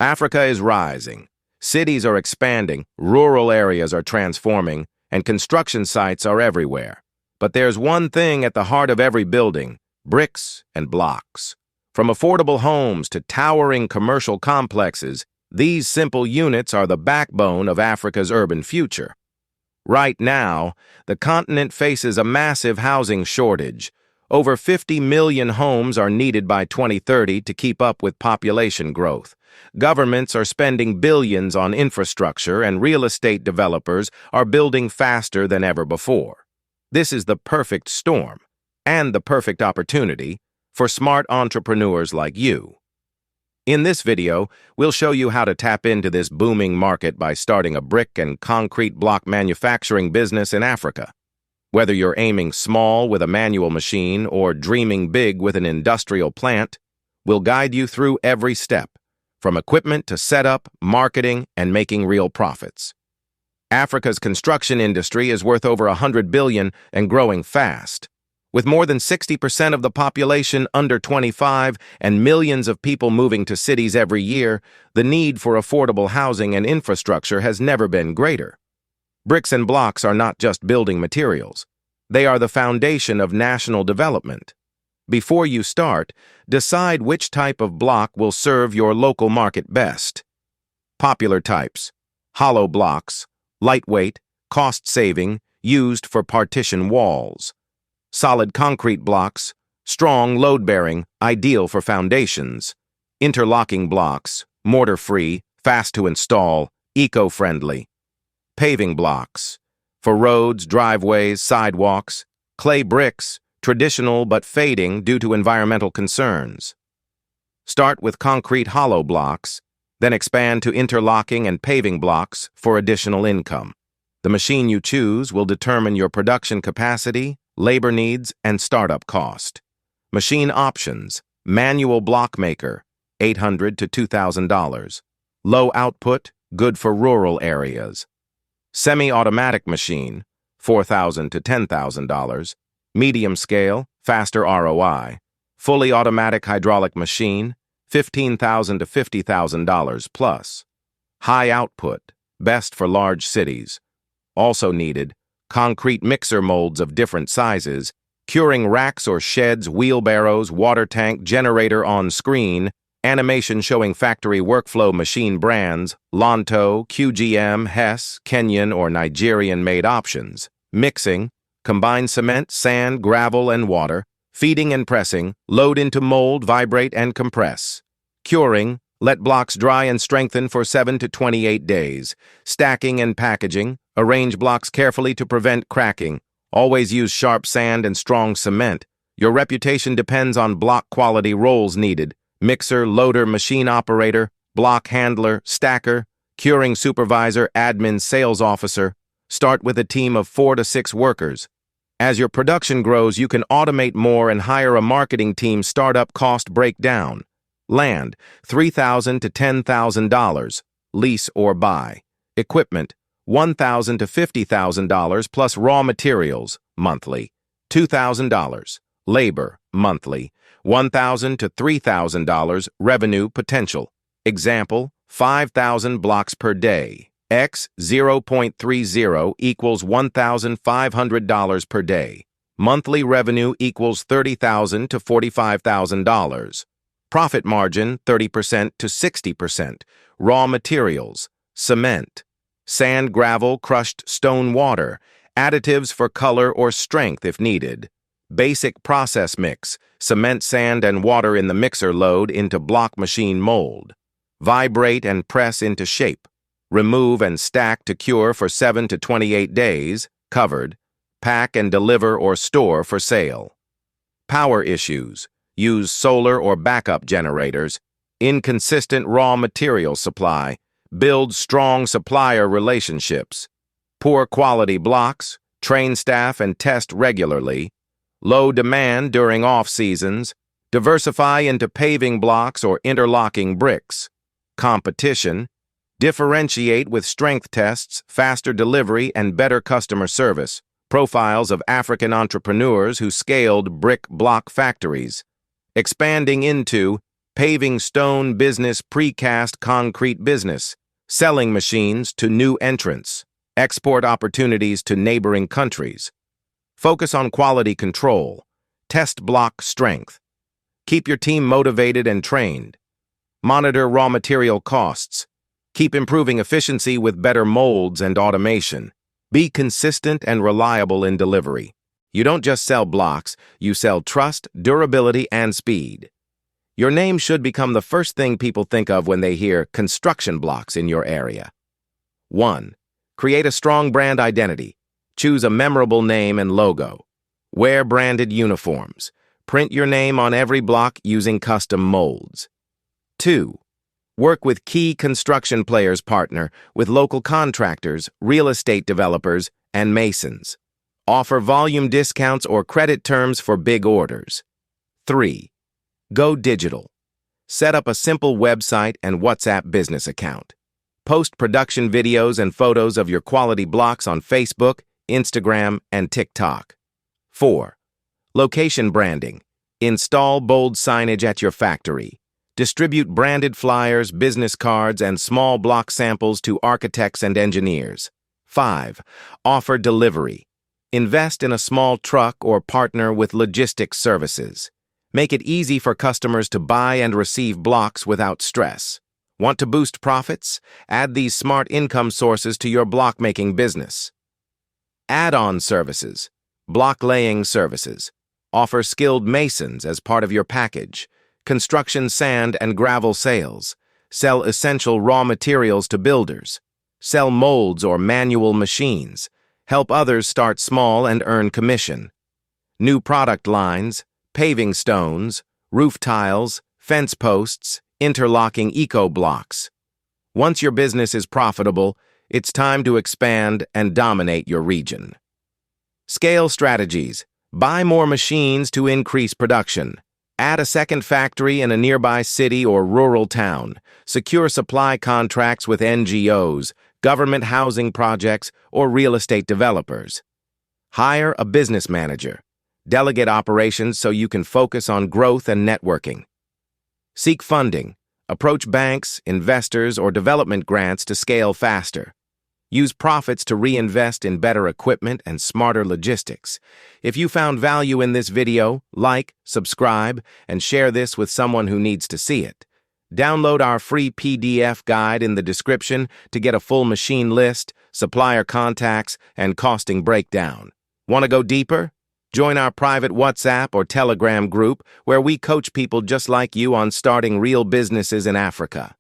Africa is rising. Cities are expanding, rural areas are transforming, and construction sites are everywhere. But there's one thing at the heart of every building: bricks and blocks. From affordable homes to towering commercial complexes, these simple units are the backbone of Africa's urban future. Right now, the continent faces a massive housing shortage. Over 50 million homes are needed by 2030 to keep up with population growth. Governments are spending billions on infrastructure, and real estate developers are building faster than ever before. This is the perfect storm, and the perfect opportunity, for smart entrepreneurs like you. In this video, we'll show you how to tap into this booming market by starting a brick and concrete block manufacturing business in Africa. Whether you're aiming small with a manual machine or dreaming big with an industrial plant, we'll guide you through every step, from equipment to setup, marketing, and making real profits. Africa's construction industry is worth over $100 billion and growing fast. With more than 60% of the population under 25 and millions of people moving to cities every year, the need for affordable housing and infrastructure has never been greater. Bricks and blocks are not just building materials. They are the foundation of national development. Before you start, decide which type of block will serve your local market best. Popular types: hollow blocks, lightweight, cost-saving, used for partition walls. Solid concrete blocks, strong, load-bearing, ideal for foundations. Interlocking blocks, mortar-free, fast to install, eco-friendly. Paving blocks, for roads, driveways, sidewalks. Clay bricks, traditional but fading due to environmental concerns. Start with concrete hollow blocks, then expand to interlocking and paving blocks for additional income. The machine you choose will determine your production capacity, labor needs, and startup cost. Machine options: manual block maker, $800 to $2,000. Low output, good for rural areas. Semi-automatic machine, $4,000 to $10,000. Medium scale, faster ROI. Fully automatic hydraulic machine, $15,000 to $50,000 plus. High output, best for large cities. Also needed: concrete mixer molds of different sizes, curing racks or sheds, wheelbarrows, water tank, generator on screen, animation showing factory workflow. Machine brands: Lonto, QGM, Hess, Kenyan or Nigerian-made options. Mixing: combine cement, sand, gravel, and water. Feeding and pressing: load into mold, vibrate, and compress. Curing: let blocks dry and strengthen for 7 to 28 days. Stacking and packaging: arrange blocks carefully to prevent cracking. Always use sharp sand and strong cement. Your reputation depends on block quality. Roles needed: mixer, loader, machine operator, block handler, stacker, curing supervisor, admin, sales officer. Start with a team of 4 to 6 workers. As your production grows, you can automate more and hire a marketing team. Startup cost breakdown: land, $3,000 to $10,000, lease or buy. Equipment, $1,000 to $50,000 plus raw materials, monthly, $2,000. Labor, monthly, $1,000 to $3,000. Revenue potential: example, 5,000 blocks per day. X 0.30 equals $1,500 per day. Monthly revenue equals $30,000 to $45,000. Profit margin 30% to 60%. Raw materials: cement, sand, gravel, crushed stone, water. Additives for color or strength if needed. Basic process mix: cement, sand, and water in the mixer. Load into block machine mold. Vibrate and press into shape. Remove and stack to cure for 7 to 28 days, covered. Pack and deliver or store for sale. Power issues: use solar or backup generators. Inconsistent raw material supply. Build strong supplier relationships. Poor quality blocks. Train staff and test regularly. Low demand during off-seasons. Diversify into paving blocks or interlocking bricks. Competition: differentiate with strength tests, faster delivery, and better customer service. Profiles of African entrepreneurs who scaled brick block factories. Expanding into Paving stone business, precast concrete business. Selling machines to new entrants. Export opportunities to neighboring countries. Focus on quality control. Test block strength. Keep your team motivated and trained. Monitor raw material costs. Keep improving efficiency with better molds and automation. Be consistent and reliable in delivery. You don't just sell blocks, you sell trust, durability, and speed. Your name should become the first thing people think of when they hear construction blocks in your area. 1. Create a strong brand identity. Choose a memorable name and logo. Wear branded uniforms. Print your name on every block using custom molds. 2. Work with key construction players. Partner with local contractors, real estate developers, and masons. Offer volume discounts or credit terms for big orders. 3. Go digital. Set up a simple website and WhatsApp business account. Post production videos and photos of your quality blocks on Facebook, Instagram, and TikTok. 4. Location branding. Install bold signage at your factory. Distribute branded flyers, business cards, and small block samples to architects and engineers. 5. Offer delivery. Invest in a small truck or partner with logistics services. Make it easy for customers to buy and receive blocks without stress. Want to boost profits? Add these smart income sources to your block-making business. Add-on services. Block laying services. Offer skilled masons as part of your package. Construction sand and gravel sales. Sell essential raw materials to builders. Sell molds or manual machines. Help others start small and earn commission. New product lines, paving stones, roof tiles, fence posts, interlocking eco-blocks. Once your business is profitable, it's time to expand and dominate your region. Scale strategies. Buy more machines to increase production. Add a second factory in a nearby city or rural town. Secure supply contracts with NGOs, government housing projects, or real estate developers. Hire a business manager. Delegate operations so you can focus on growth and networking. Seek funding. Approach banks, investors, or development grants to scale faster. Use profits to reinvest in better equipment and smarter logistics. If you found value in this video, like, subscribe, and share this with someone who needs to see it. Download our free PDF guide in the description to get a full machine list, supplier contacts, and costing breakdown. Want to go deeper? Join our private WhatsApp or Telegram group where we coach people just like you on starting real businesses in Africa.